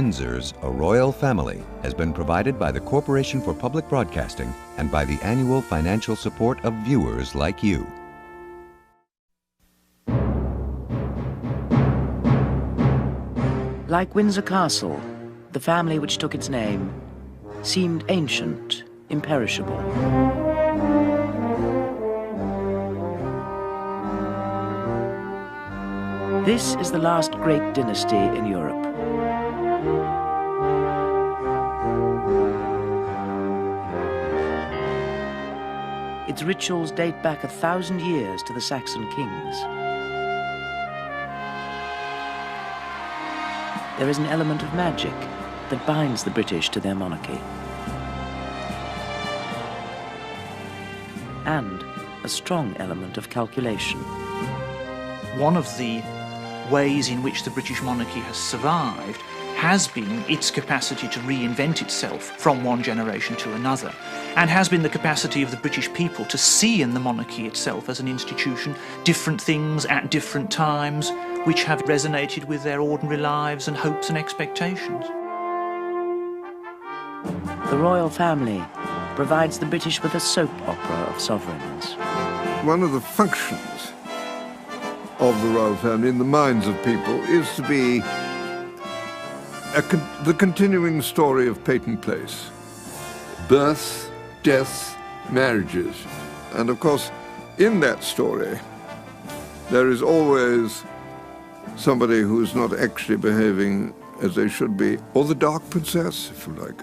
Windsors, a royal family, has been provided by the Corporation for Public Broadcasting and by the annual financial support of viewers like you. Like Windsor Castle, the family which took its name seemed ancient, imperishable. This is the last great dynasty in Europe. Its rituals date back 1,000 years to the Saxon kings. There is an element of magic that binds the British to their monarchy. And a strong element of calculation. One of the ways in which the British monarchy has survived has been its capacity to reinvent itself from one generation to another, and has been the capacity of the British people to see in the monarchy itself as an institution different things at different times which have resonated with their ordinary lives and hopes and expectations. The royal family provides the British with a soap opera of sovereigns. One of the functions of the royal family in the minds of people is to be the continuing story of patent place. Birth, death, marriages. And of course, in that story, there is always somebody who's not actually behaving as they should be, or the dark princess, if you like.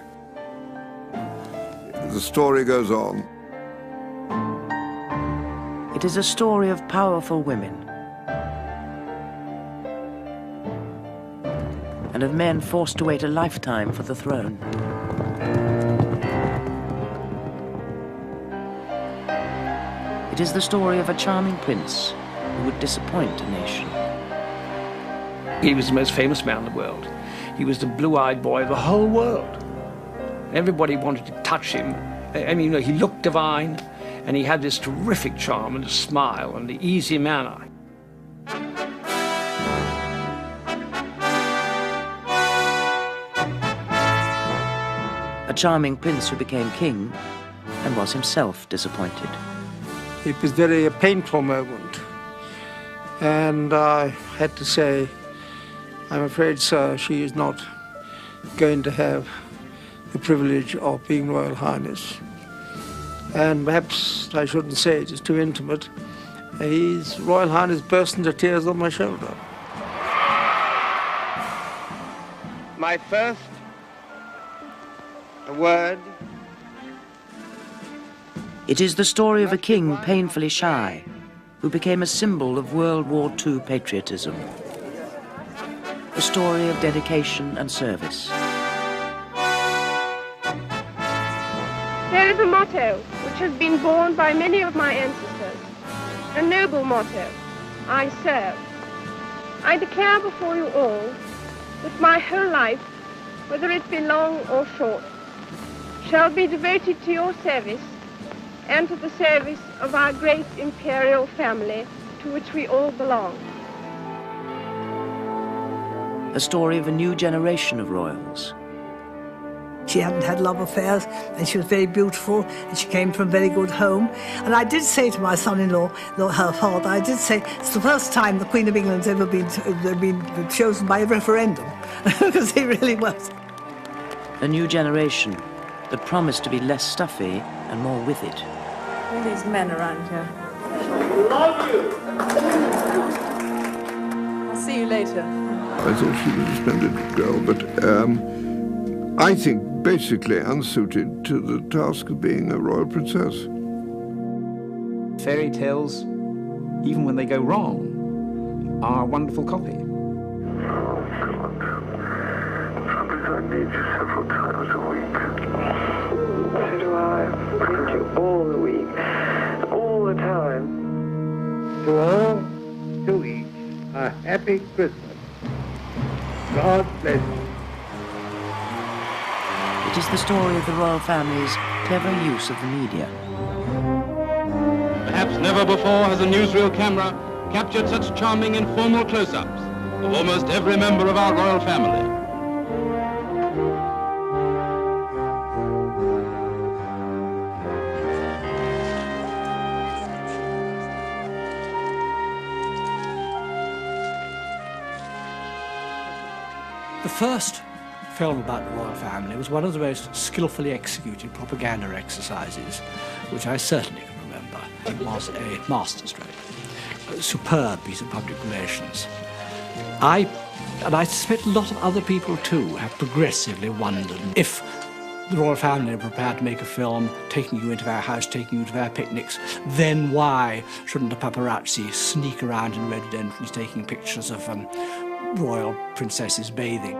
The story goes on. It is a story of powerful women and of men forced to wait a lifetime for the throne. It is the story of a charming prince who would disappoint a nation. He was the most famous man in the world. He was the blue-eyed boy of the whole world. Everybody wanted to touch him. I mean, you know, he looked divine, and he had this terrific charm and a smile and the easy manner. A charming prince who became king and was himself disappointed. It was very a painful moment, and I had to say, I'm afraid, sir, she is not going to have the privilege of being Royal Highness. And perhaps I shouldn't say it, it's too intimate. His Royal Highness burst into tears on my shoulder. My first word. It is the story of a king painfully shy, who became a symbol of World War II patriotism. A story of dedication and service. There is a motto which has been borne by many of my ancestors, a noble motto: I serve. I declare before you all that my whole life, whether it be long or short, shall be devoted to your service and to the service of our great imperial family to which we all belong. A story of a new generation of royals. She hadn't had love affairs, and she was very beautiful, and she came from a very good home. And I did say to my son-in-law, her father, I did say, it's the first time the Queen of England's ever been chosen by a referendum, because he really was. A new generation that promised to be less stuffy and more with it. All these men around here. Love you! I'll see you later. I thought she was a splendid girl, but I think basically unsuited to the task of being a royal princess. Fairy tales, even when they go wrong, are a wonderful copy. Oh, God. Sometimes I need you several times a week. So do I. I need you all the week, all the time. To all, to each, a happy Christmas. God bless you. It is the story of the royal family's clever use of the media. Perhaps never before has a newsreel camera captured such charming informal close-ups of almost every member of our royal family. The first film about the royal family was one of the most skillfully executed propaganda exercises, which I certainly can remember. It was a masterstroke, a superb piece of public relations. I suspect a lot of other people too have progressively wondered if the royal family are prepared to make a film taking you into their house, taking you to their picnics, then why shouldn't the paparazzi sneak around in rhododendrons taking pictures of royal princesses bathing?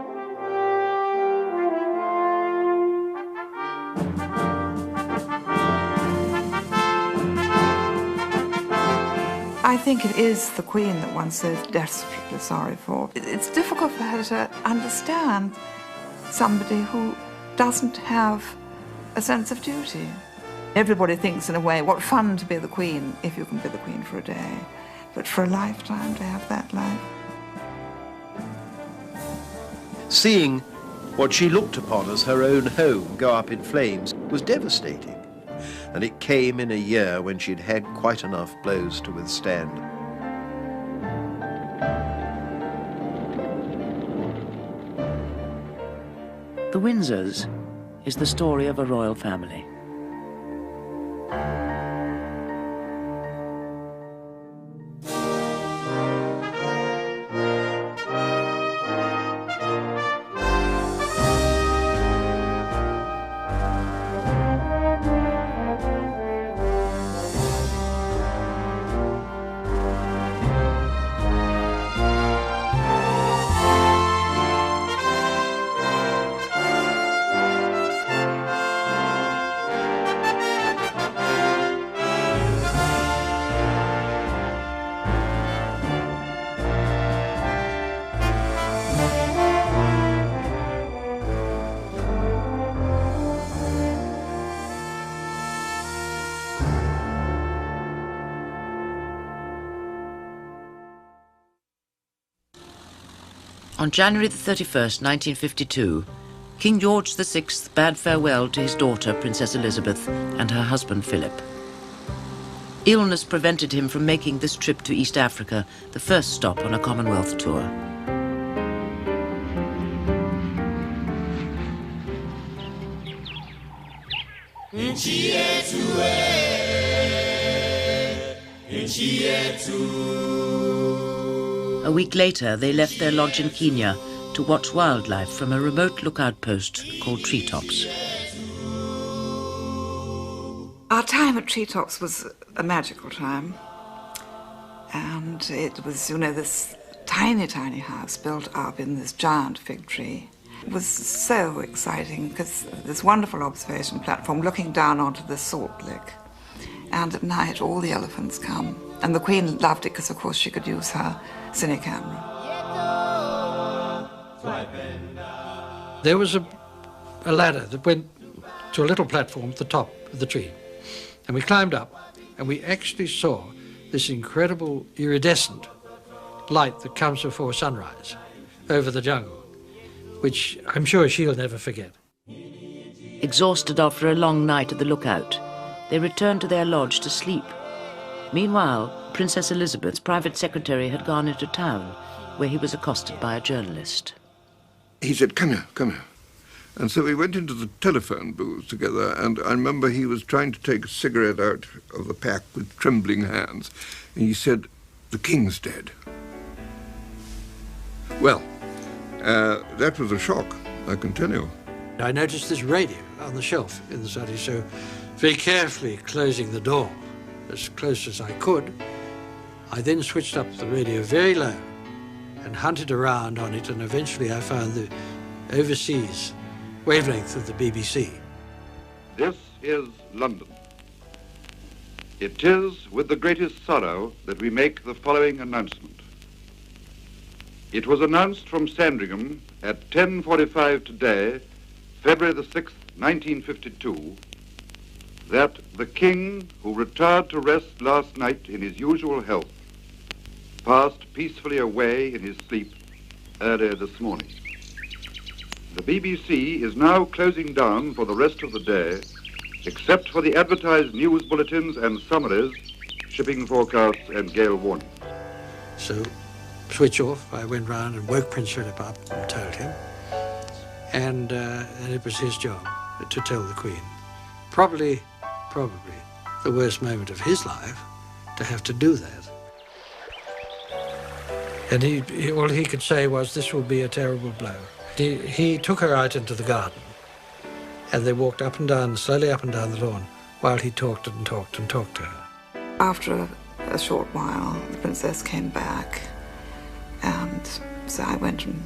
I think it is the Queen that one's so desperately sorry for. It's difficult for her to understand somebody who doesn't have a sense of duty. Everybody thinks in a way, what fun to be the Queen if you can be the Queen for a day, but for a lifetime to have that life. Seeing what she looked upon as her own home go up in flames was devastating. And it came in a year when she'd had quite enough blows to withstand. The Windsors is the story of a royal family. On January the 31st, 1952, King George VI bade farewell to his daughter, Princess Elizabeth, and her husband, Philip. Illness prevented him from making this trip to East Africa, the first stop on a Commonwealth tour. A week later, they left their lodge in Kenya to watch wildlife from a remote lookout post called Treetops. Our time at Treetops was a magical time. And it was, you know, this tiny, tiny house built up in this giant fig tree. It was so exciting because this wonderful observation platform looking down onto the salt lick. And at night, all the elephants come. And the Queen loved it because, of course, she could use her cine camera. There was a ladder that went to a little platform at the top of the tree. And we climbed up, and we actually saw this incredible iridescent light that comes before sunrise over the jungle, which I'm sure she'll never forget. Exhausted after a long night at the lookout, they returned to their lodge to sleep. Meanwhile, Princess Elizabeth's private secretary had gone into town, where he was accosted by a journalist. He said, "Come here, come here." And so we went into the telephone booth together, and I remember he was trying to take a cigarette out of the pack with trembling hands. And he said, "The King's dead." Well, that was a shock, I can tell you. I noticed this radio on the shelf in the study, so very carefully closing the door as close as I could, I then switched up the radio very low and hunted around on it, and eventually I found the overseas wavelength of the BBC. This is London. It is with the greatest sorrow that we make the following announcement. It was announced from Sandringham at 10:45 today, February the 6th, 1952, that the King, who retired to rest last night in his usual health, passed peacefully away in his sleep earlier this morning. The BBC is now closing down for the rest of the day, except for the advertised news bulletins and summaries, shipping forecasts and gale warnings. So, switch off, I went round and woke Prince Philip up and told him. and it was his job to tell the Queen. Probably the worst moment of his life, to have to do that. And all he could say was, this will be a terrible blow. He took her out into the garden, and they walked up and down, slowly up and down the lawn, while he talked and talked and talked to her. After a short while, the princess came back, and so I went and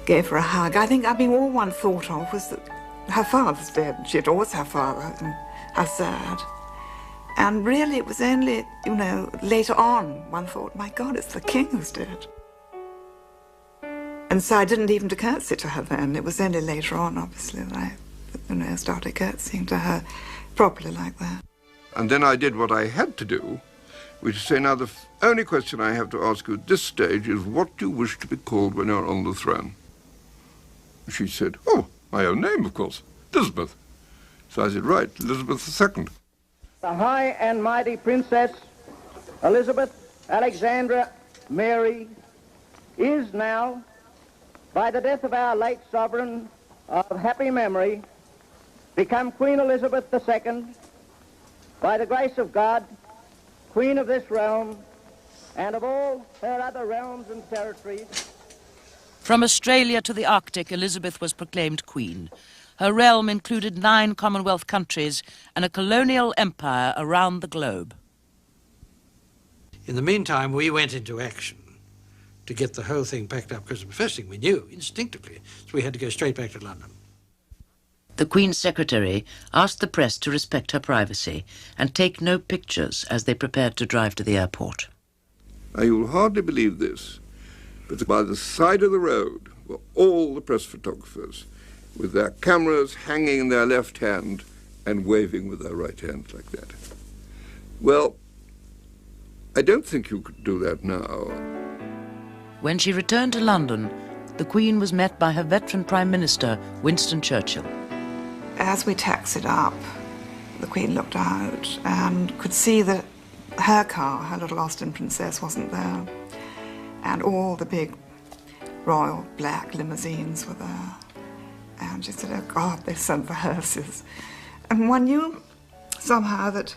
gave her a hug. I mean, all one thought of was that her father's dead. She adores her father, and how sad. And really, it was only, you know, later on, one thought, my God, it's the king who's dead. And so I didn't even curtsy to her then. It was only later on, obviously, that I, you know, started curtsying to her properly like that. And then I did what I had to do, which is say, now the only question I have to ask you at this stage is, what do you wish to be called when you're on the throne? She said, oh, my own name, of course, Elizabeth. So I said, right, Elizabeth II. The high and mighty Princess Elizabeth Alexandra Mary is now, by the death of our late sovereign of happy memory, become Queen Elizabeth II, by the grace of God, Queen of this realm and of all her other realms and territories. From Australia to the Arctic, Elizabeth was proclaimed Queen. Her realm included 9 Commonwealth countries and a colonial empire around the globe. In the meantime, we went into action to get the whole thing packed up, because the first thing we knew, instinctively, is we had to go straight back to London. The Queen's secretary asked the press to respect her privacy and take no pictures as they prepared to drive to the airport. Now, you'll hardly believe this, but by the side of the road were all the press photographers, with their cameras hanging in their left hand and waving with their right hand like that. Well, I don't think you could do that now. When she returned to London, the Queen was met by her veteran Prime Minister, Winston Churchill. As we taxied up, the Queen looked out and could see that her car, her little Austin Princess, wasn't there. And all the big royal black limousines were there. And she said, oh God, they sent the hearses. And one knew somehow that,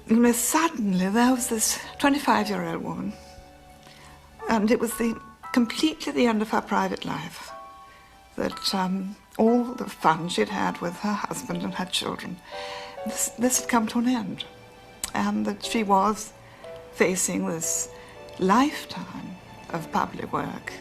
you know, suddenly there was this 25-year-old woman, and it was completely the end of her private life, that all the fun she'd had with her husband and her children, this had come to an end, and that she was facing this lifetime of public work.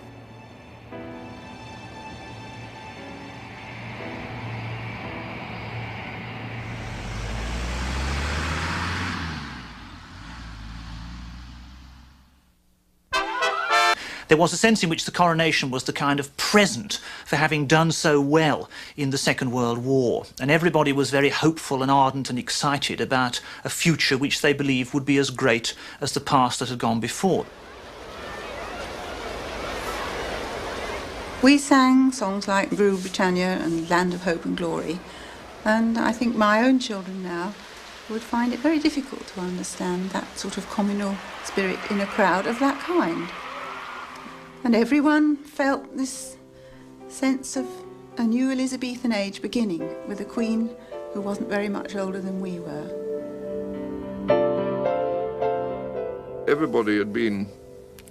There was a sense in which the coronation was the kind of present for having done so well in the Second World War, and everybody was very hopeful and ardent and excited about a future which they believed would be as great as the past that had gone before. We sang songs like Rule Britannia and Land of Hope and Glory, and I think my own children now would find it very difficult to understand that sort of communal spirit in a crowd of that kind. And everyone felt this sense of a new Elizabethan age beginning with a queen who wasn't very much older than we were. Everybody had been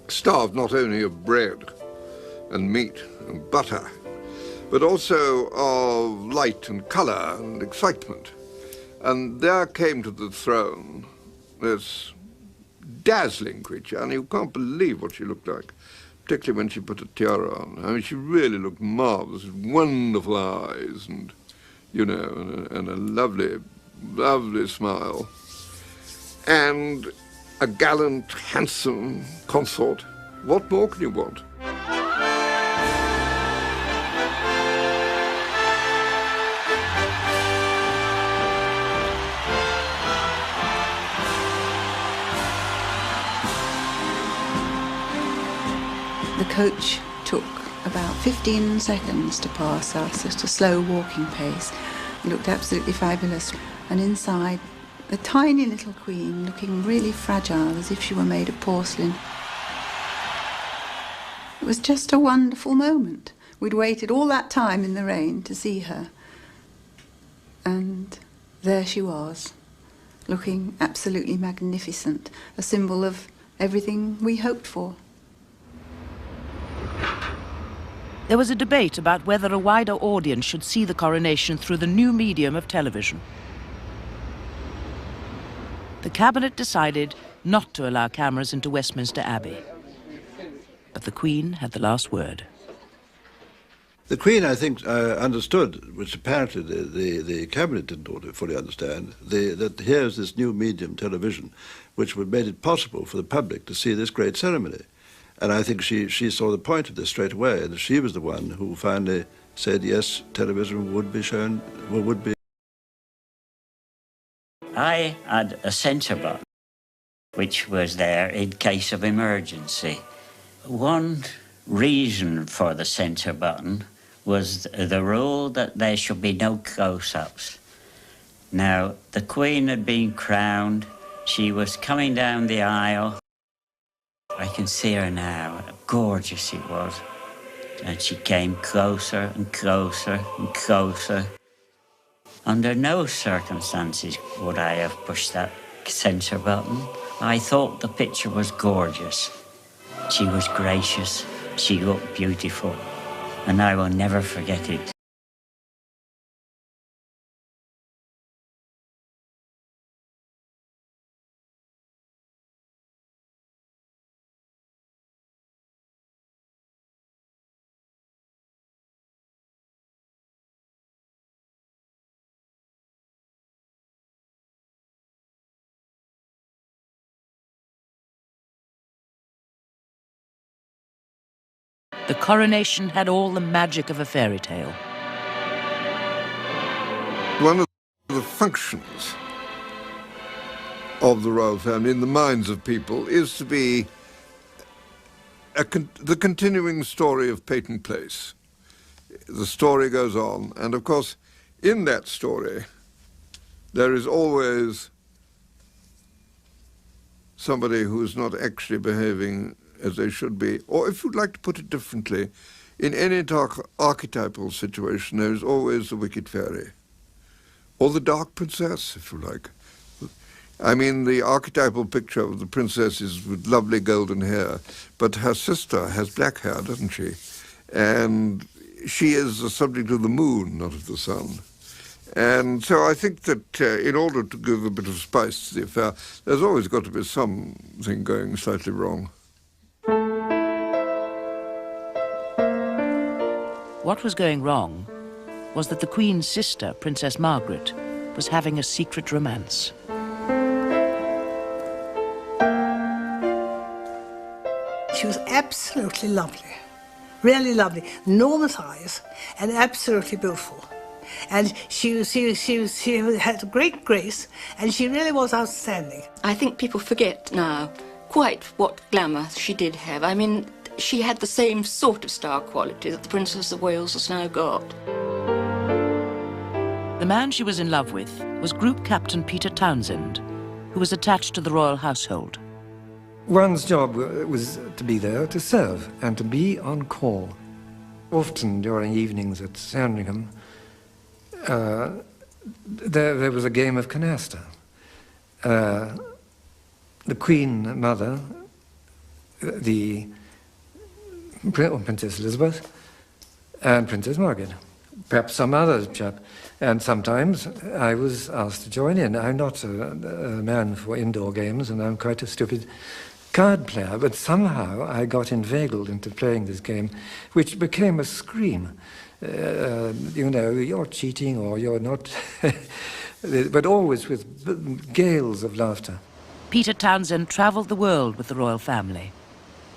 starved not only of bread and meat and butter, but also of light and colour and excitement. And there came to the throne this dazzling creature, and you can't believe what she looked like, particularly when she put a tiara on. I mean, she really looked marvellous, with wonderful eyes and, you know, and a lovely, lovely smile. And a gallant, handsome consort. What more can you want? The coach took about 15 seconds to pass us at a slow walking pace. It looked absolutely fabulous. And inside, a tiny little queen looking really fragile, as if she were made of porcelain. It was just a wonderful moment. We'd waited all that time in the rain to see her. And there she was, looking absolutely magnificent, a symbol of everything we hoped for. There was a debate about whether a wider audience should see the coronation through the new medium of television. The cabinet decided not to allow cameras into Westminster Abbey. But the Queen had the last word. The Queen, I think, understood, which apparently the cabinet didn't fully understand, that here's this new medium, television, which would made it possible for the public to see this great ceremony. And I think she saw the point of this straight away, and she was the one who finally said, yes, television would be shown, would be. I had a centre button, which was there in case of emergency. One reason for the centre button was the rule that there should be no close-ups. Now, the Queen had been crowned. She was coming down the aisle. I can see her now, how gorgeous she was. And she came closer and closer and closer. Under no circumstances would I have pushed that centre button. I thought the picture was gorgeous. She was gracious, she looked beautiful, and I will never forget it. The coronation had all the magic of a fairy tale. One of the functions of the royal family in the minds of people is to be the continuing story of Peyton Place. The story goes on, and of course, in that story, there is always somebody who is not actually behaving as they should be. Or if you'd like to put it differently, in any archetypal situation, there is always the wicked fairy. Or the dark princess, if you like. I mean, the archetypal picture of the princess is with lovely golden hair, but her sister has black hair, doesn't she? And she is the subject of the moon, not of the sun. And so I think that in order to give a bit of spice to the affair, there's always got to be something going slightly wrong. What was going wrong was that the Queen's sister, Princess Margaret, was having a secret romance. She was absolutely lovely, really lovely, enormous eyes, and absolutely beautiful. And she had great grace, and she really was outstanding. I think people forget now quite what glamour she did have. I mean, she had the same sort of star quality that the Princess of Wales has now got. The man she was in love with was Group Captain Peter Townsend, who was attached to the royal household. One's job was to be there to serve and to be on call. Often during evenings at Sandringham, there was a game of canasta. The Queen Mother, the Princess Elizabeth, and Princess Margaret, perhaps some other chap. And sometimes I was asked to join in. I'm not a man for indoor games, and I'm quite a stupid card player, but somehow I got inveigled into playing this game, which became a scream. You know, you're cheating or you're not, but always with gales of laughter. Peter Townsend travelled the world with the royal family.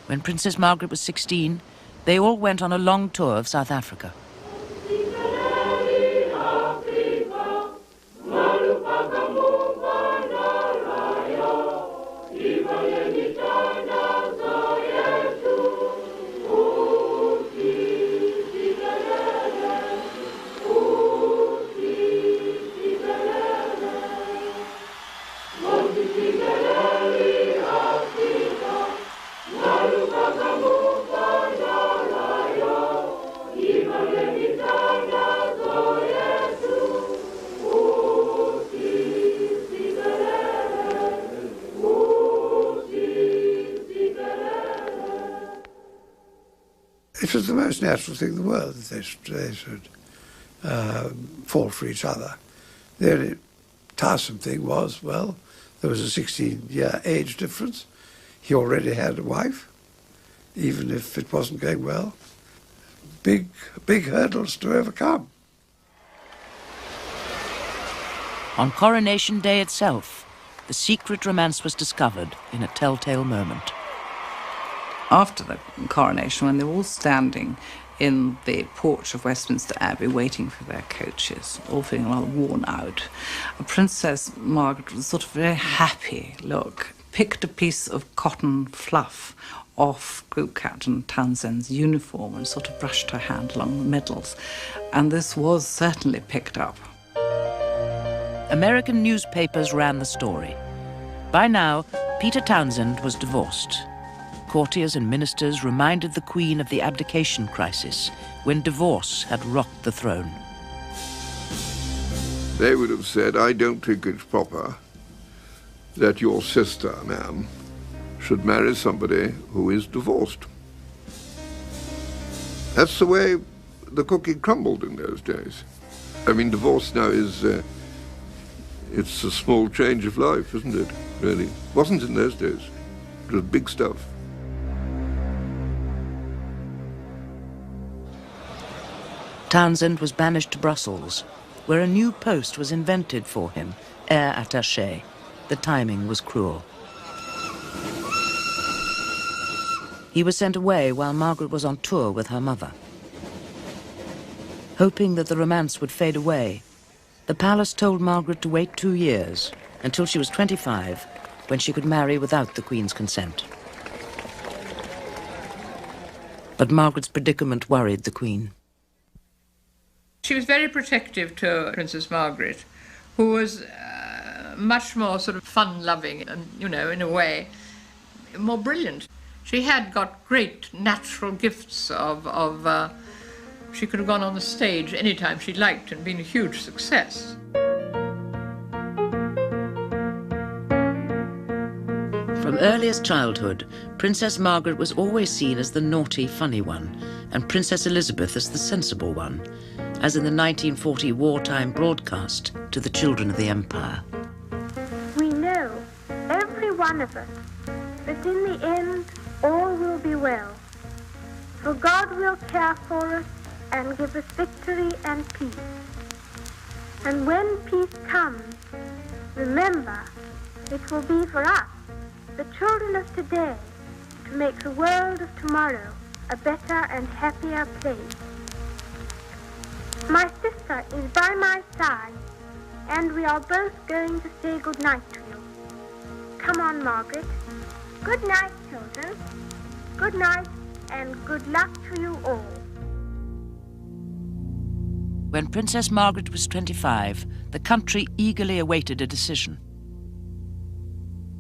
When Princess Margaret was 16, they all went on a long tour of South Africa. It was the most natural thing in the world that they should fall for each other. The only tiresome thing was, well, there was a 16-year age difference. He already had a wife, even if it wasn't going well. Big hurdles to overcome. On Coronation Day itself, the secret romance was discovered in a telltale moment. After the coronation, when they were all standing in the porch of Westminster Abbey waiting for their coaches, all feeling rather worn out, Princess Margaret, with a sort of very happy look, picked a piece of cotton fluff off Group Captain Townsend's uniform and sort of brushed her hand along the medals. And this was certainly picked up. American newspapers ran the story. By now, Peter Townsend was divorced. Courtiers and ministers reminded the Queen of the abdication crisis, when divorce had rocked the throne. They would have said, I don't think it's proper that your sister, ma'am, should marry somebody who is divorced. That's the way the cookie crumbled in those days. I mean, divorce now is, it's a small change of life, isn't it, really? Wasn't in those days. It was big stuff. Townsend was banished to Brussels, where a new post was invented for him, air attaché. The timing was cruel. He was sent away while Margaret was on tour with her mother. Hoping that the romance would fade away, the palace told Margaret to wait 2 years, until she was 25, when she could marry without the Queen's consent. But Margaret's predicament worried the Queen. She was very protective to Princess Margaret, who was much more sort of fun-loving and, you know, in a way, more brilliant. She had got great natural gifts of she could have gone on the stage anytime she liked and been a huge success. From earliest childhood, Princess Margaret was always seen as the naughty, funny one, and Princess Elizabeth as the sensible one, as in the 1940 wartime broadcast to the children of the Empire. We know, every one of us, that in the end all will be well. For God will care for us and give us victory and peace. And when peace comes, remember, it will be for us, the children of today, to make the world of tomorrow a better and happier place. My sister is by my side, and we are both going to say good night to you. Come on, Margaret. Good night, children. Good night, and good luck to you all. When Princess Margaret was 25, the country eagerly awaited a decision.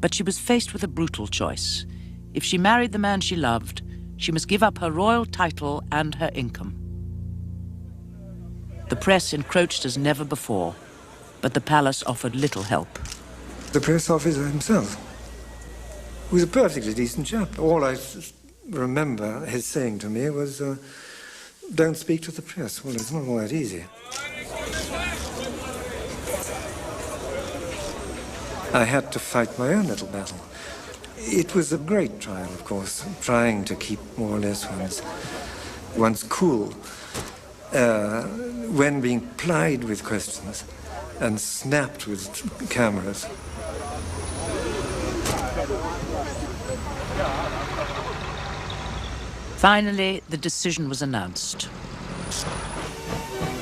But she was faced with a brutal choice. If she married the man she loved, she must give up her royal title and her income. The press encroached as never before, but the palace offered little help. The press officer himself was a perfectly decent chap. All I remember his saying to me was, don't speak to the press. Well, it's not all that easy. I had to fight my own little battle. It was a great trial, of course, trying to keep more or less one's cool when being plied with questions and snapped with cameras. Finally, the decision was announced.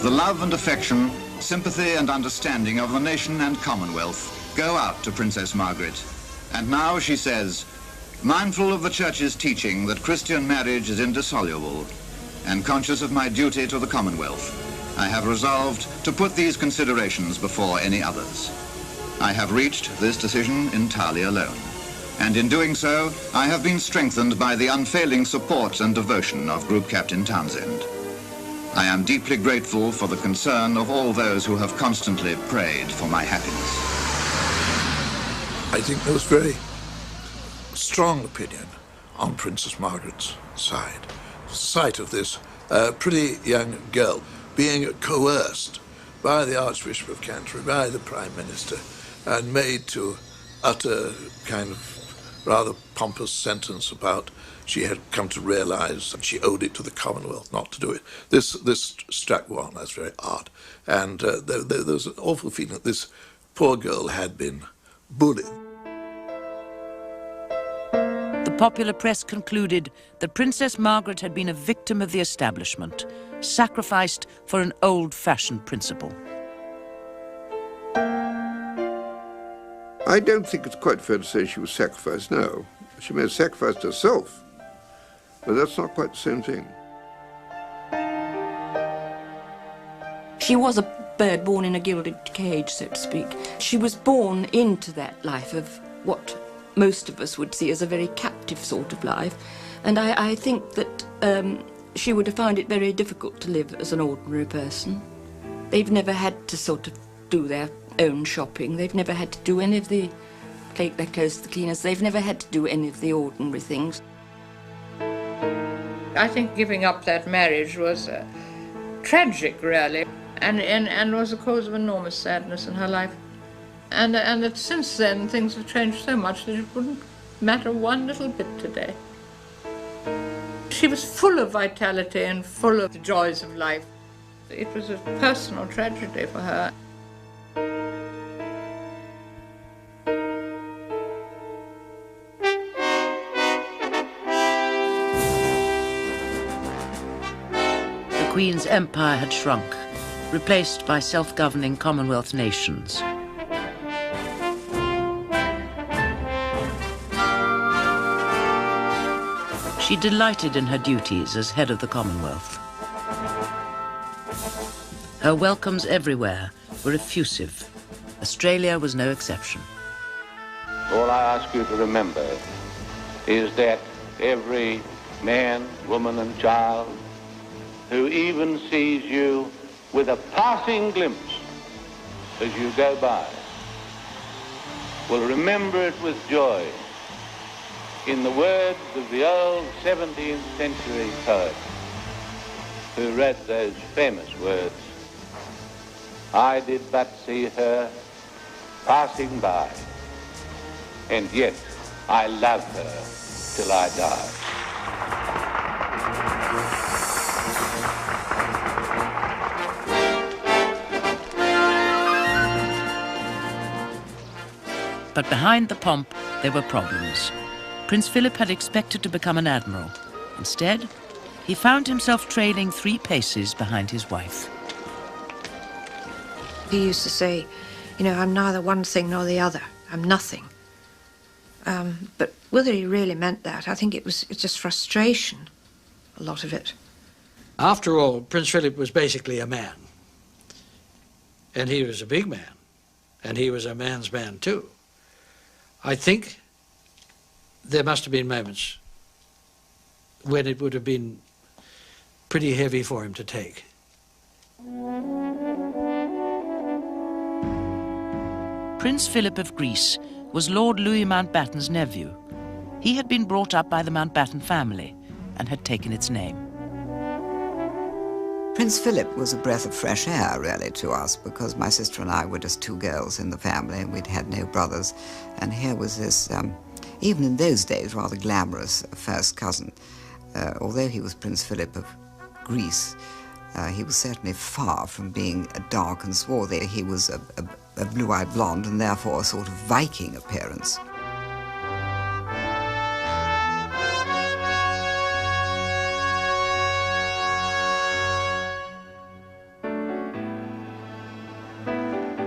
The love and affection, sympathy and understanding of the nation and Commonwealth go out to Princess Margaret. And now she says, mindful of the Church's teaching that Christian marriage is indissoluble, and conscious of my duty to the Commonwealth, I have resolved to put these considerations before any others. I have reached this decision entirely alone, and in doing so, I have been strengthened by the unfailing support and devotion of Group Captain Townsend. I am deeply grateful for the concern of all those who have constantly prayed for my happiness. I think there was very strong opinion on Princess Margaret's side. sight of this pretty young girl being coerced by the Archbishop of Canterbury, by the Prime Minister, and made to utter kind of rather pompous sentence about she had come to realise that she owed it to the Commonwealth not to do it. This struck one as very odd, and there was an awful feeling that this poor girl had been bullied. The popular press concluded that Princess Margaret had been a victim of the establishment, sacrificed for an old-fashioned principle. I don't think it's quite fair to say she was sacrificed, no. She may have sacrificed herself, but that's not quite the same thing. She was a bird born in a gilded cage, so to speak. She was born into that life of what most of us would see as a very captive sort of life, and I think that she would have found it very difficult to live as an ordinary person. They've never had to sort of do their own shopping. They've never had to do any of the, take their clothes to the cleaners. They've never had to do any of the ordinary things. I think giving up that marriage was tragic, really, and was a cause of enormous sadness in her life. And that since then things have changed so much that it wouldn't matter one little bit today. She was full of vitality and full of the joys of life. It was a personal tragedy for her. The Queen's empire had shrunk, replaced by self-governing Commonwealth nations. She delighted in her duties as head of the Commonwealth. Her welcomes everywhere were effusive. Australia was no exception. All I ask you to remember is that every man, woman and child who even sees you with a passing glimpse as you go by will remember it with joy. In the words of the old 17th century poet who read those famous words, I did but see her passing by, and yet I love her till I die. But behind the pomp, there were problems. Prince Philip had expected to become an admiral. Instead, he found himself trailing 3 paces behind his wife. He used to say, you know, I'm neither one thing nor the other. I'm nothing. But whether he really meant that, I think it's just frustration, a lot of it. After all, Prince Philip was basically a man. And he was a big man. And he was a man's man, too. I think there must have been moments when it would have been pretty heavy for him to take. Prince Philip of Greece was Lord Louis Mountbatten's nephew. He had been brought up by the Mountbatten family and had taken its name. Prince Philip was a breath of fresh air, really, to us, because my sister and I were just 2 girls in the family, and we'd had no brothers. And here was this, even in those days, rather glamorous first cousin. Although he was Prince Philip of Greece, he was certainly far from being dark and swarthy. He was a blue-eyed blonde, and therefore a sort of Viking appearance.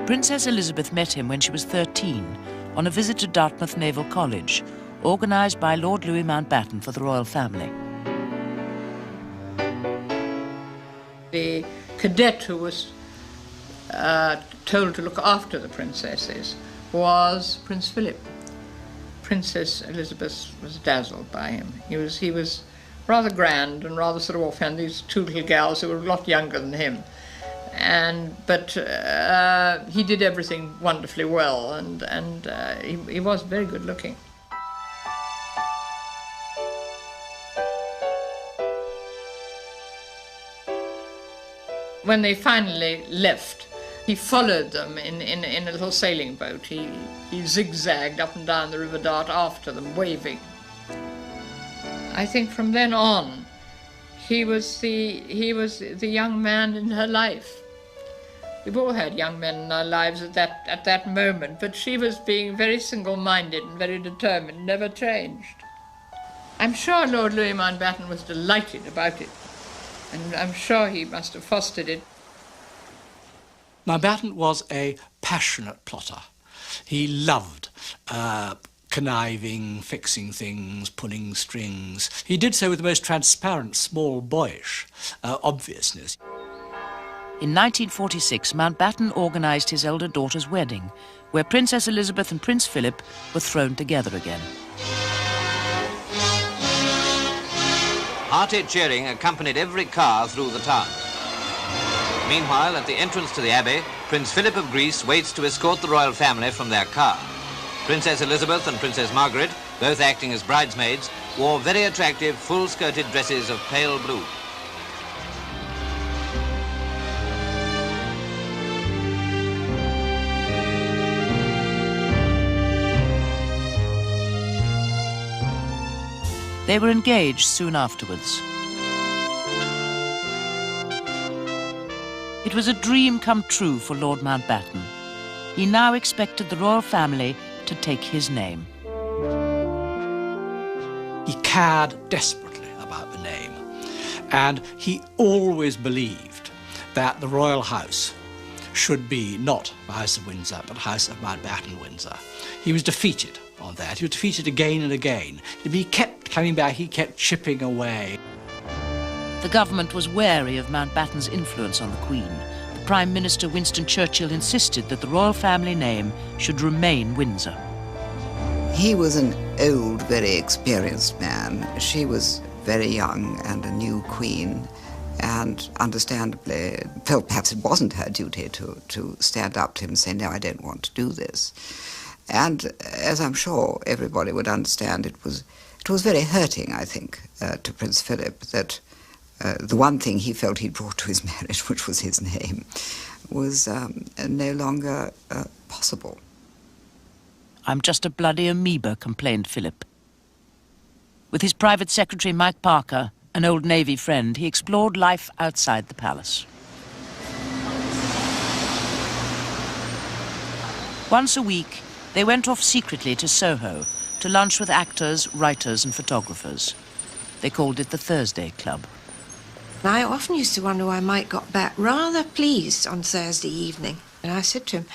Princess Elizabeth met him when she was 13 on a visit to Dartmouth Naval College, organised by Lord Louis Mountbatten for the royal family. The cadet who was told to look after the princesses was Prince Philip. Princess Elizabeth was dazzled by him. He was rather grand and rather sort of offhand, these 2 little gals who were a lot younger than him. But he did everything wonderfully well, and he was very good looking. When they finally left, he followed them in a little sailing boat. He zigzagged up and down the River Dart after them, waving. I think from then on, he was the young man in her life. We've all had young men in our lives at that moment, but she was being very single-minded and very determined, never changed. I'm sure Lord Louis Mountbatten was delighted about it, and I'm sure he must have fostered it. Mountbatten was a passionate plotter. He loved conniving, fixing things, pulling strings. He did so with the most transparent, small, boyish obviousness. In 1946, Mountbatten organised his elder daughter's wedding, where Princess Elizabeth and Prince Philip were thrown together again. Hearty cheering accompanied every car through the town. Meanwhile, at the entrance to the Abbey, Prince Philip of Greece waits to escort the royal family from their car. Princess Elizabeth and Princess Margaret, both acting as bridesmaids, wore very attractive, full-skirted dresses of pale blue. They were engaged soon afterwards. It was a dream come true for Lord Mountbatten. He now expected the royal family to take his name. He cared desperately about the name, and he always believed that the royal house should be not the House of Windsor, but the House of Mountbatten-Windsor. He was defeated on that. He was defeated again and again. He kept coming back, he kept chipping away. The government was wary of Mountbatten's influence on the Queen. The Prime Minister Winston Churchill insisted that the royal family name should remain Windsor. He was an old, very experienced man. She was very young and a new queen, and understandably felt perhaps it wasn't her duty to stand up to him and say, no, I don't want to do this. And as I'm sure everybody would understand, it was very hurting, I think, to Prince Philip that the one thing he felt he'd brought to his marriage, which was his name, was no longer possible. I'm just a bloody amoeba, complained Philip. With his private secretary, Mike Parker, an old Navy friend, he explored life outside the palace. Once a week, they went off secretly to Soho to lunch with actors, writers and photographers. They called it the Thursday Club. I often used to wonder why Mike got back rather pleased on Thursday evening. And I said to him,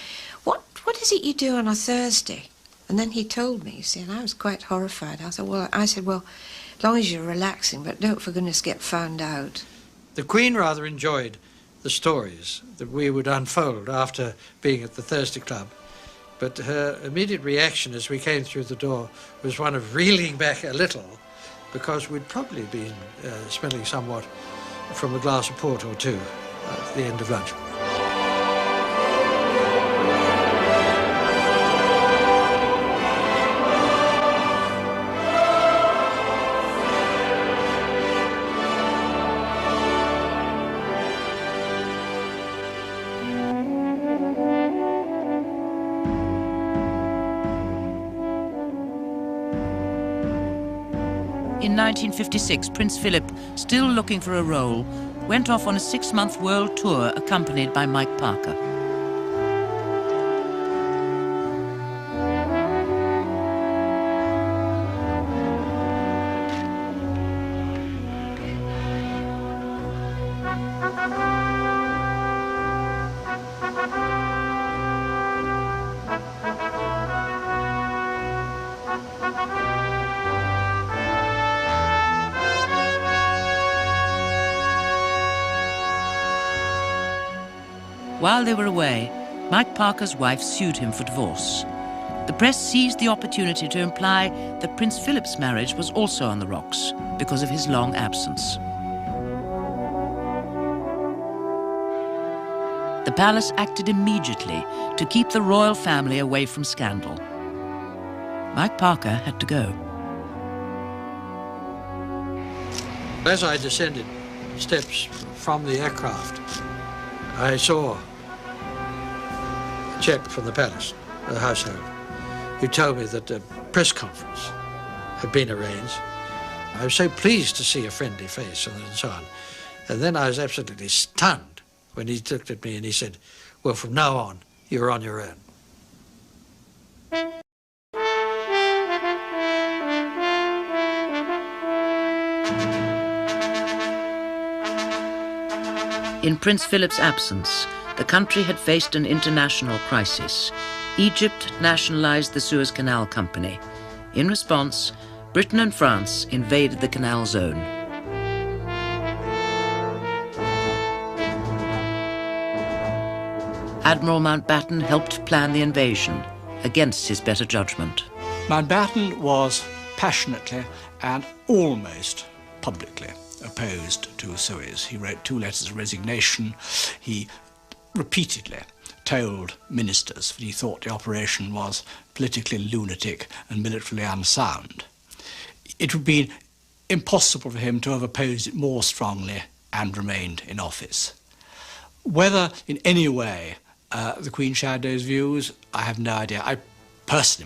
what is it you do on a Thursday? And then he told me, you see, and I was quite horrified. I said, well, as long as you're relaxing, but don't for goodness get found out. The Queen rather enjoyed the stories that we would unfold after being at the Thursday Club. But her immediate reaction as we came through the door was one of reeling back a little, because we'd probably been smelling somewhat from a glass of port or two at the end of lunch. In 1956, Prince Philip, still looking for a role, went off on a 6-month world tour accompanied by Mike Parker. While they were away, Mike Parker's wife sued him for divorce. The press seized the opportunity to imply that Prince Philip's marriage was also on the rocks because of his long absence. The palace acted immediately to keep the royal family away from scandal. Mike Parker had to go. As I descended steps from the aircraft, I saw a chap from the palace, the household, who told me that a press conference had been arranged. I was so pleased to see a friendly face and so on. And then I was absolutely stunned when he looked at me and he said, well, from now on, you're on your own. In Prince Philip's absence, the country had faced an international crisis. Egypt nationalized the Suez Canal Company. In response, Britain and France invaded the canal zone. Admiral Mountbatten helped plan the invasion, against his better judgment. Mountbatten was passionately and almost publicly opposed to Suez. He wrote 2 letters of resignation. He repeatedly told ministers that he thought the operation was politically lunatic and militarily unsound. It would be impossible for him to have opposed it more strongly and remained in office. Whether in any way the Queen shared those views, I have no idea.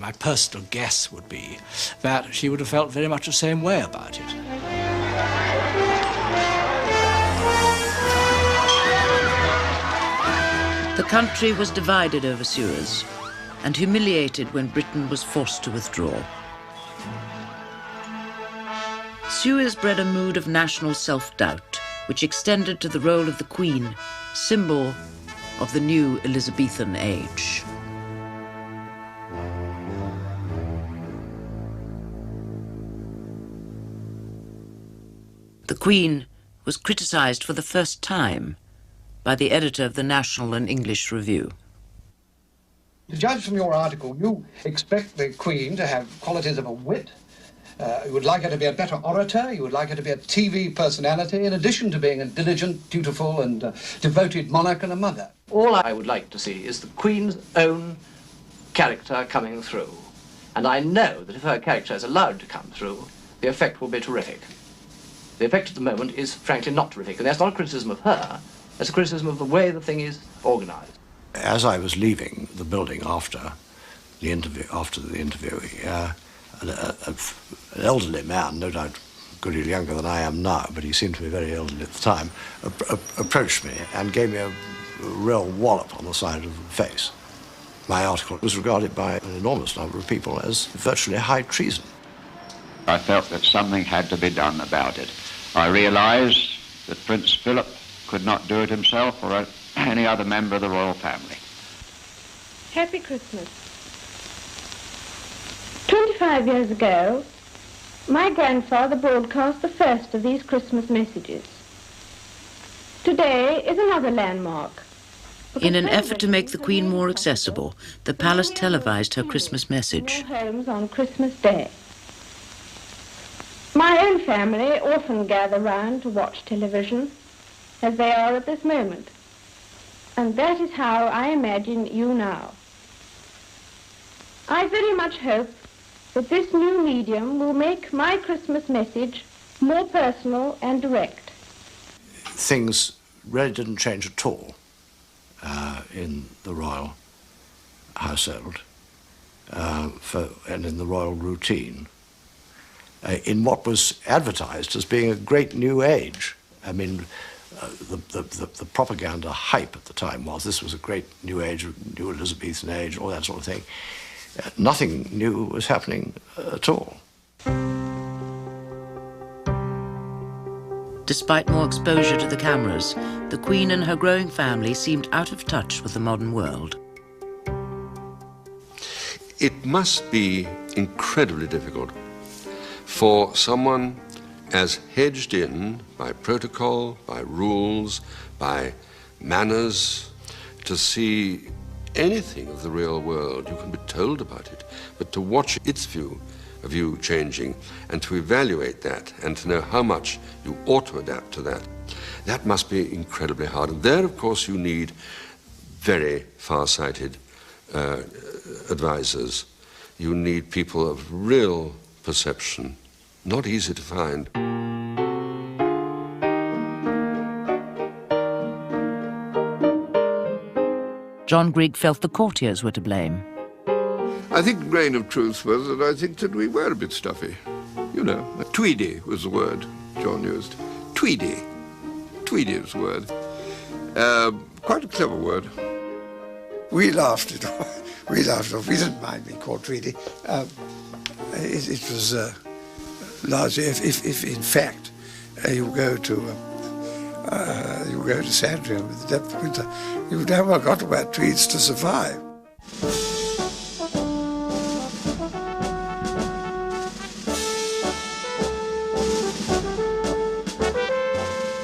My personal guess would be that she would have felt very much the same way about it. The country was divided over Suez and humiliated when Britain was forced to withdraw. Suez bred a mood of national self-doubt, which extended to the role of the Queen, symbol of the new Elizabethan age. The Queen was criticised for the first time by the editor of the National and English Review. To judge from your article, you expect the Queen to have qualities of a wit. You would like her to be a better orator. You would like her to be a TV personality, in addition to being a diligent, dutiful and devoted monarch and a mother. All I would like to see is the Queen's own character coming through. And I know that if her character is allowed to come through, the effect will be terrific. The effect at the moment is frankly not terrific, and that's not a criticism of her, that's a criticism of the way the thing is organised. As I was leaving the building after the interview, an elderly man, no doubt a good deal younger than I am now, but he seemed to be very elderly at the time, approached me and gave me a real wallop on the side of the face. My article was regarded by an enormous number of people as virtually high treason. I felt that something had to be done about it. I realised that Prince Philip could not do it himself or any other member of the royal family. Happy Christmas. 25 years ago, my grandfather broadcast the first of these Christmas messages. Today is another landmark. In an effort to make the Queen more accessible, the palace televised her Christmas message. Homes on Christmas Day. My own family often gather round to watch television, as they are at this moment. And that is how I imagine you now. I very much hope that this new medium will make my Christmas message more personal and direct. Things really didn't change at all in the royal household and in the royal routine. In what was advertised as being a great new age. I mean, the propaganda hype at the time was this was a great new age, new Elizabethan age, all that sort of thing. Nothing new was happening at all. Despite more exposure to the cameras, the Queen and her growing family seemed out of touch with the modern world. It must be incredibly difficult for someone as hedged in by protocol, by rules, by manners, to see anything of the real world. You can be told about it, but to watch its view of you changing and to evaluate that and to know how much you ought to adapt to that, that must be incredibly hard. And there, of course, you need very far-sighted advisors. You need people of real perception, not easy to find. John Greig felt the courtiers were to blame. I think the grain of truth was that I think that we were a bit stuffy. You know, tweedy was the word John used. Tweedy. Tweedy was the word. Quite a clever word. We laughed it off. We laughed it off. We didn't mind being called tweedy. It was largely, if in fact you go to Sandringham in the depth of winter, you've never got to wear tweeds to survive.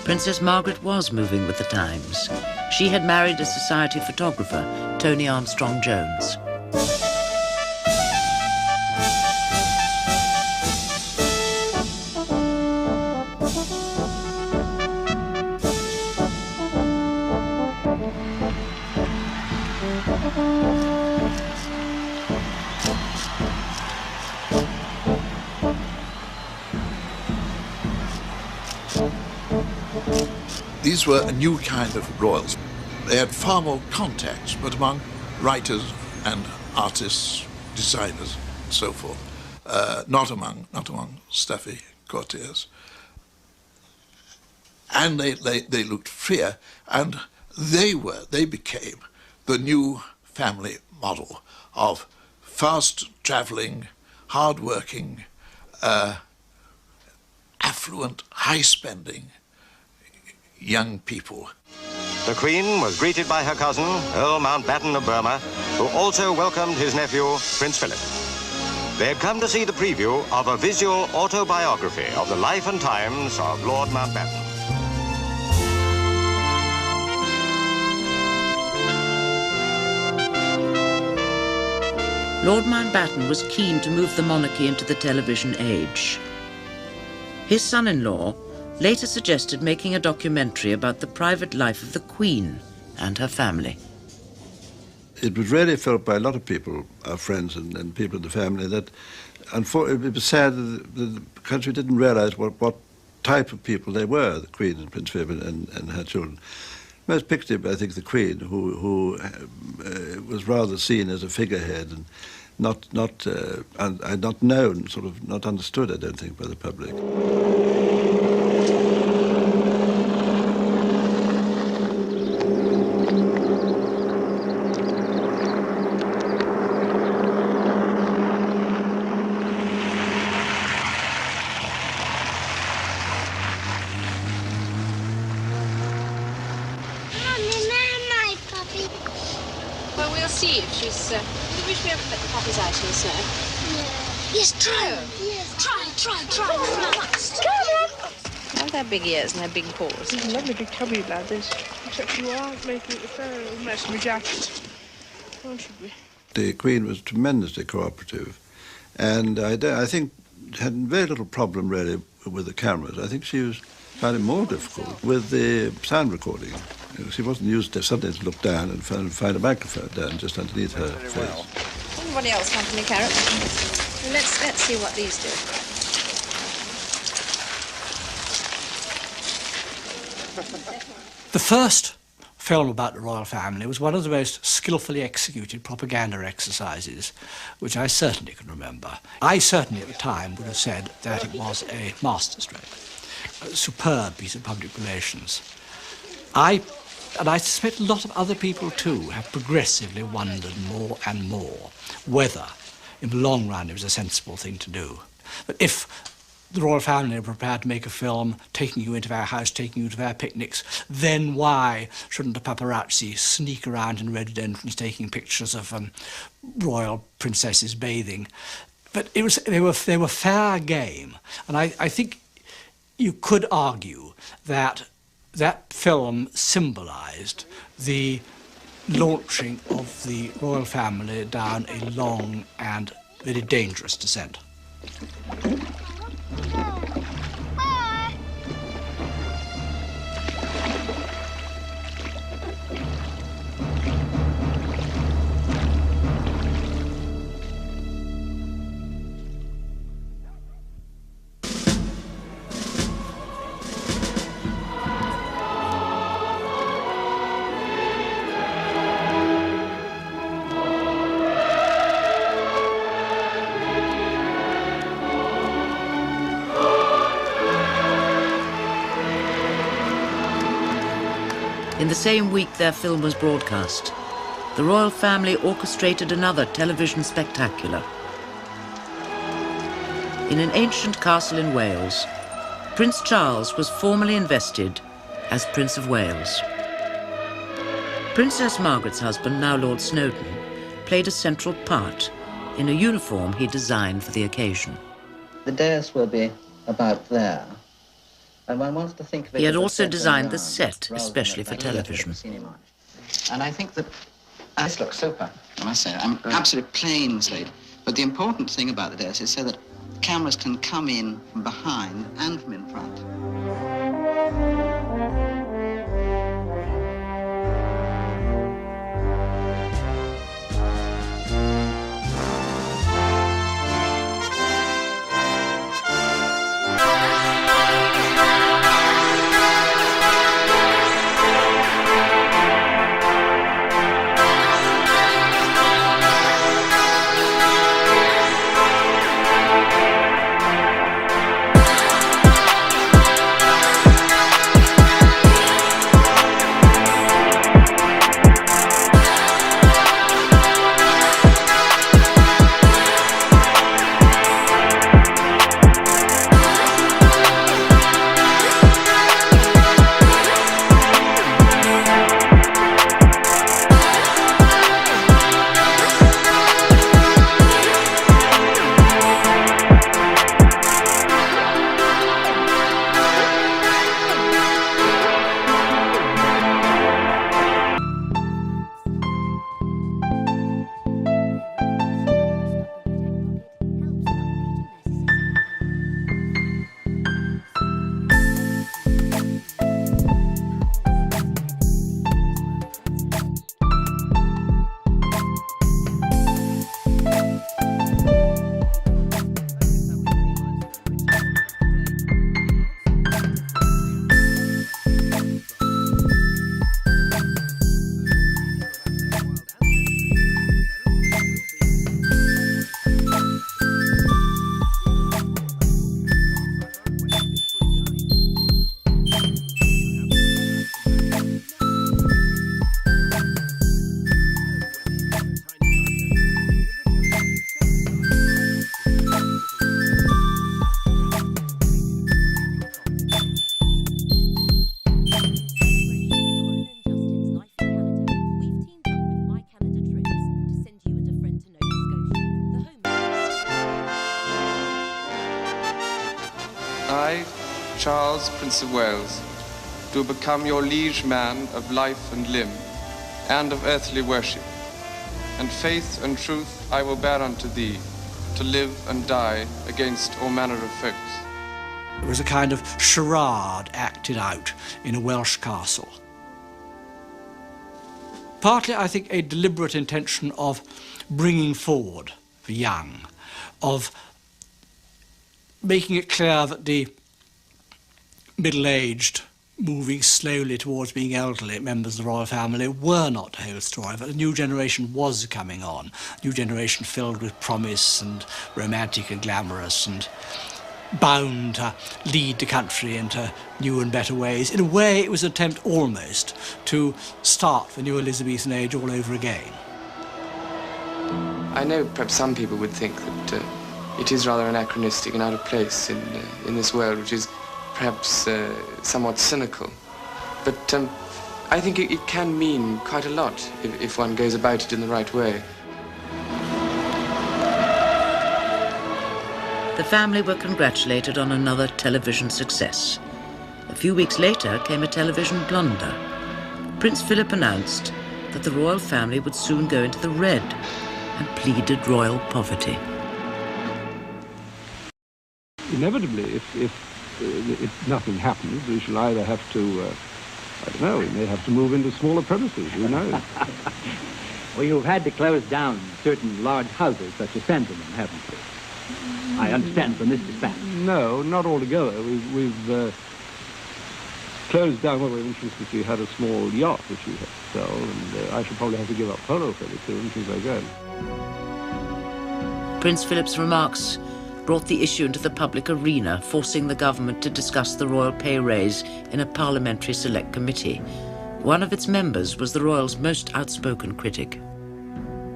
Princess Margaret was moving with the times. She had married a society photographer, Tony Armstrong-Jones. These were a new kind of royals. They had far more contacts, but among writers and artists, designers, and so forth. Not among stuffy courtiers. And they looked freer, and they became the new family model of fast-traveling, hard-working, affluent, high-spending young people. The Queen was greeted by her cousin, Earl Mountbatten of Burma, who also welcomed his nephew, Prince Philip. They had come to see the preview of a visual autobiography of the life and times of Lord Mountbatten. Lord Mountbatten was keen to move the monarchy into the television age. His son-in-law later suggested making a documentary about the private life of the Queen and her family. It was really felt by a lot of people, our friends and people in the family, that unfortunately it was sad that the country didn't realize what type of people they were, the Queen and Prince Philip and her children. Most particularly, I think, the Queen, who was rather seen as a figurehead and not known, sort of not understood, I don't think, by the public. Well, we'll see if she's... we wish we haven't let the puppies out here, sir. Yeah. Yes, try. Yes, try. Have their big ears and their big paws. There's a lovely big tubby about this, except you aren't making it fair almost my jacket. How should we? The Queen was tremendously cooperative, and I think had very little problem really with the cameras. I think she found it more difficult with the sound recording. She wasn't used to suddenly to look down and find a microphone down just underneath her face. Anybody else want any carrots? Let's see what these do. The first film about the royal family was one of the most skillfully executed propaganda exercises which I certainly can remember. I certainly at the time would have said that it was a masterstroke, a superb piece of public relations. And I suspect a lot of other people too have progressively wondered more and more whether in the long run it was a sensible thing to do. But if the royal family are prepared to make a film taking you into their house, taking you to their picnics, then why shouldn't the paparazzi sneak around in rhododendrons taking pictures of royal princesses bathing? But they were fair game, and I think you could argue that that film symbolised the launching of the royal family down a long and very dangerous descent. the same week their film was broadcast, the royal family orchestrated another television spectacular. In an ancient castle in Wales, Prince Charles was formally invested as Prince of Wales. Princess Margaret's husband, now Lord Snowdon, played a central part in a uniform he designed for the occasion. The dais will be about there, and one wants to think of it. He had as a also central designed the yard, set, rather especially for than a television. And I think that this looks super, I must say. I'm absolutely plain slate. But the important thing about the dais is so that cameras can come in from behind and from in front. I, Charles, Prince of Wales, do become your liege man of life and limb, and of earthly worship. And faith and truth I will bear unto thee, to live and die against all manner of folks. It was a kind of charade acted out in a Welsh castle. Partly, I think, a deliberate intention of bringing forward the young, of making it clear that the middle-aged, moving slowly towards being elderly members of the royal family were not the whole story, but a new generation was coming on, a new generation filled with promise and romantic and glamorous and bound to lead the country into new and better ways. In a way, it was an attempt almost to start the new Elizabethan age all over again. I know perhaps some people would think that it is rather anachronistic and out of place in this world, which is perhaps somewhat cynical. But I think it can mean quite a lot if one goes about it in the right way. The family were congratulated on another television success. A few weeks later came a television blunder. Prince Philip announced that the royal family would soon go into the red and pleaded royal poverty. Inevitably, if nothing happens, we shall either have to, I don't know, we may have to move into smaller premises, who knows? Well, you've had to close down certain large houses, such as Sandringham, haven't you? I understand from this dispatch. No, not altogether. We've closed down, well, we had a small yacht which we had to sell, and I shall probably have to give up polo fairly soon since I go. Prince Philip's remarks brought the issue into the public arena, forcing the government to discuss the royal pay raise in a parliamentary select committee, One of its members was the royal's most outspoken critic.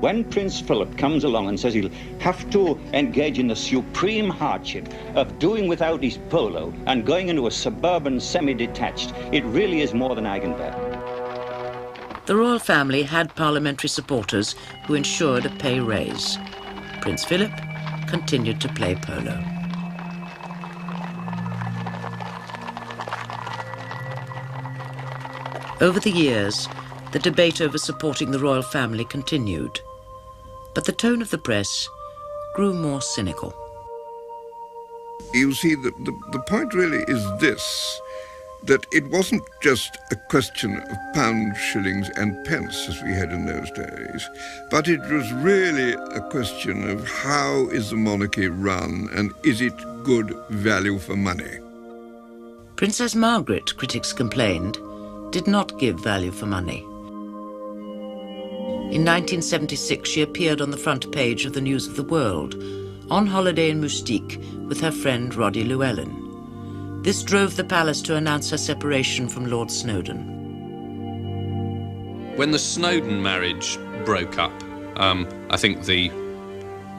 When Prince Philip comes along and says he'll have to engage in the supreme hardship of doing without his polo and going into a suburban semi-detached, it really is more than I can bear. The royal family had parliamentary supporters who ensured a pay raise. Prince Philip continued to play polo. Over the years, the debate over supporting the royal family continued, but the tone of the press grew more cynical. You see, the point really is this, that it wasn't just a question of pounds, shillings and pence as we had in those days, but it was really a question of how is the monarchy run and is it good value for money? Princess Margaret, critics complained, did not give value for money. In 1976, she appeared on the front page of the News of the World, on holiday in Moustique with her friend Roddy Llewellyn. This drove the palace to announce her separation from Lord Snowdon. When the Snowdon marriage broke up, I think the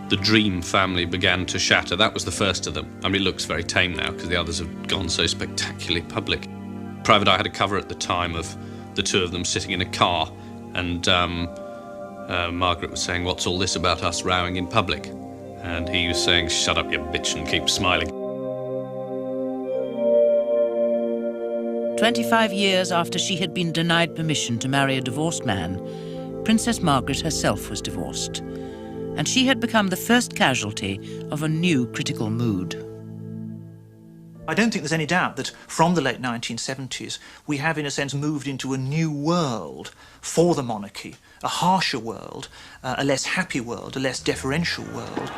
dream family began to shatter. That was the first of them. I mean, it looks very tame now because the others have gone so spectacularly public. Private Eye had a cover at the time of the two of them sitting in a car, and Margaret was saying, "What's all this about us rowing in public?" And he was saying, "Shut up, you bitch, and keep smiling." 25 years after she had been denied permission to marry a divorced man, Princess Margaret herself was divorced, and she had become the first casualty of a new critical mood. I don't think there's any doubt that from the late 1970s, we have, in a sense, moved into a new world for the monarchy, a harsher world, a less happy world, a less deferential world.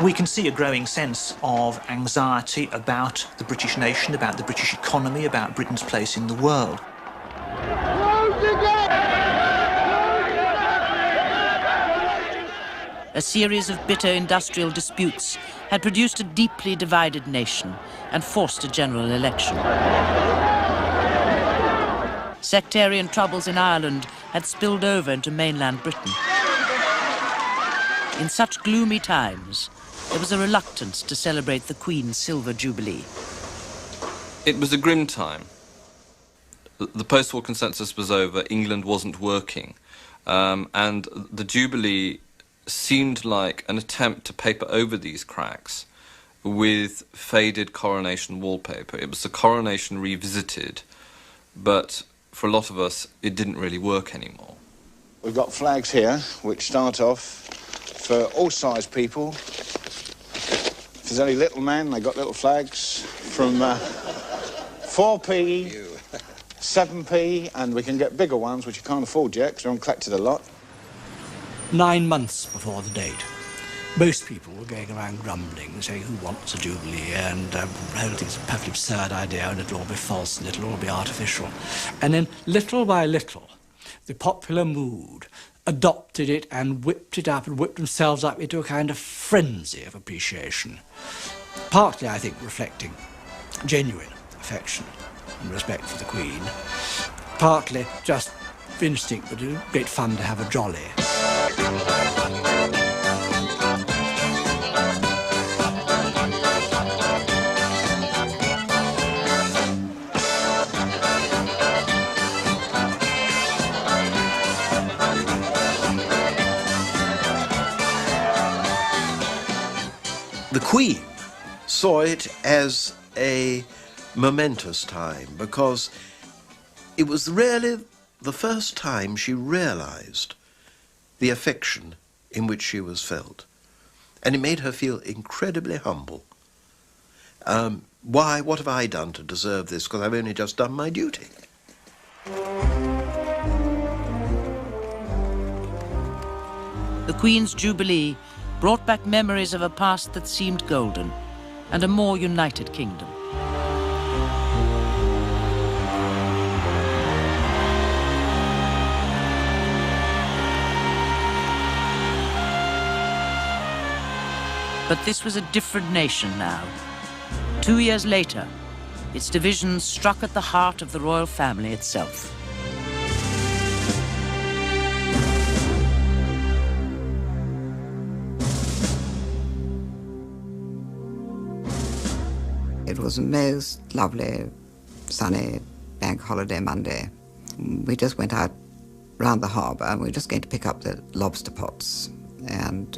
We can see a growing sense of anxiety about the British nation, about the British economy, about Britain's place in the world. A series of bitter industrial disputes had produced a deeply divided nation and forced a general election. Sectarian troubles in Ireland had spilled over into mainland Britain. In such gloomy times, there was a reluctance to celebrate the Queen's Silver Jubilee. It was a grim time. The post-war consensus was over, England wasn't working, and the Jubilee seemed like an attempt to paper over these cracks with faded coronation wallpaper. It was the coronation revisited, but for a lot of us, it didn't really work anymore. We've got flags here, which start off for all size people. If there's any little men, they got little flags from 4p, 7p, and we can get bigger ones, which you can't afford yet, because we haven't collected a lot. 9 months before the date, most people were going around grumbling, saying, who wants a Jubilee, and I think it's a perfectly absurd idea, and it'll all be false, and it'll all be artificial. And then, little by little, the popular mood adopted it and whipped it up and whipped themselves up into a kind of frenzy of appreciation. Partly, I think, reflecting genuine affection and respect for the Queen. Partly just instinct, but it was great fun to have a jolly. The Queen saw it as a momentous time because it was really the first time she realized the affection in which she was felt. And it made her feel incredibly humble. Why? What have I done to deserve this? Because I've only just done my duty. The Queen's Jubilee brought back memories of a past that seemed golden and a more united kingdom. But this was a different nation now. 2 years later, its divisions struck at the heart of the royal family itself. It was a most lovely, sunny bank holiday Monday. We just went out round the harbour and we were just going to pick up the lobster pots. And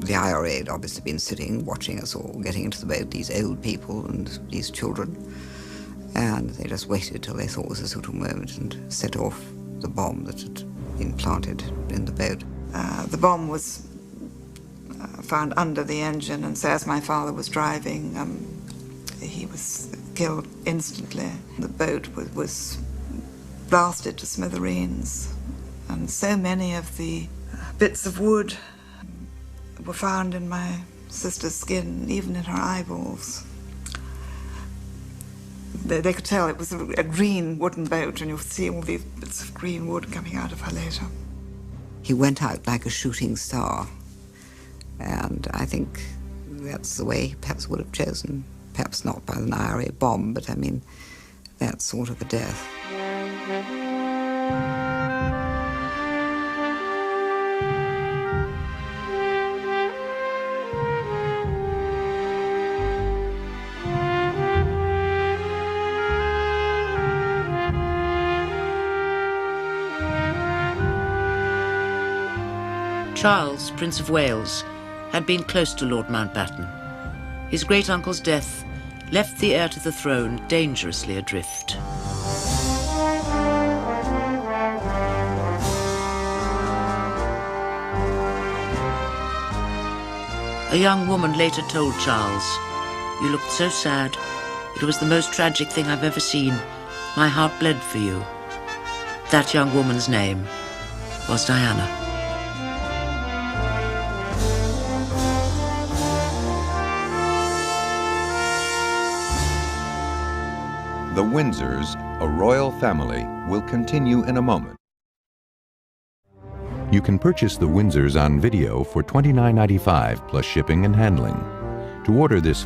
the IRA had obviously been sitting, watching us all getting into the boat, these old people and these children. And they just waited till they thought it was a suitable moment and set off the bomb that had been planted in the boat. The bomb was found under the engine, and so as my father was driving, he was killed instantly. The boat was blasted to smithereens, and so many of the bits of wood were found in my sister's skin, even in her eyeballs. They could tell it was a green wooden boat, and you'll see all these bits of green wood coming out of her later. He went out like a shooting star, and I think that's the way he perhaps would have chosen. Perhaps not by an IRA bomb, but I mean, that sort of a death. Charles, Prince of Wales, had been close to Lord Mountbatten. His great-uncle's death left the heir to the throne dangerously adrift. A young woman later told Charles, "You looked so sad. It was the most tragic thing I've ever seen. My heart bled for you." That young woman's name was Diana. The Windsors, a royal family, will continue in a moment. You can purchase The Windsors on video for $29.95 plus shipping and handling. To order this